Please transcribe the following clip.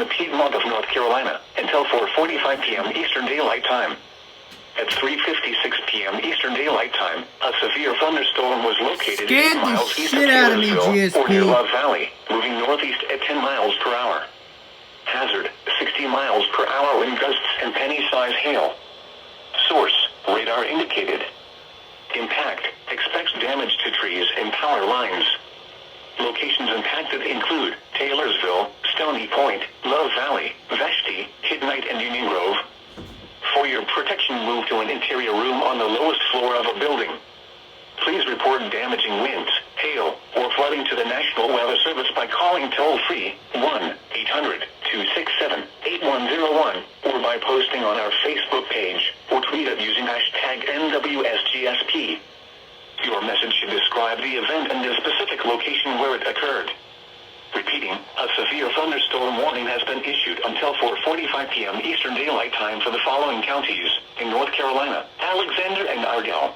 the Piedmont of North Carolina until 4:45 p.m. Eastern Daylight Time. At 3:56 p.m. Eastern Daylight Time, a severe thunderstorm was located 8 miles east of Taylorsville, or near Love Valley, moving northeast at 10 miles per hour. Hazard, 60 miles per hour wind gusts and penny-size hail. Source, radar indicated. Impact, expects damage to trees and power lines. Locations impacted include Taylorsville, Stony Point, Love Valley, Vashti, Hidnight, and Union Grove. For your protection, move to an interior room on the lowest floor of a building. Please report damaging winds, hail, or flooding to the National Weather Service by calling toll-free 1-800-267-8101 or by posting on our Facebook page or tweet it using hashtag NWSGSP. Your message should describe the event and the specific location where it occurred. Repeating, a severe thunderstorm warning has been issued until 4:45 p.m. Eastern Daylight Time for the following counties in North Carolina: Alexander and Ardell,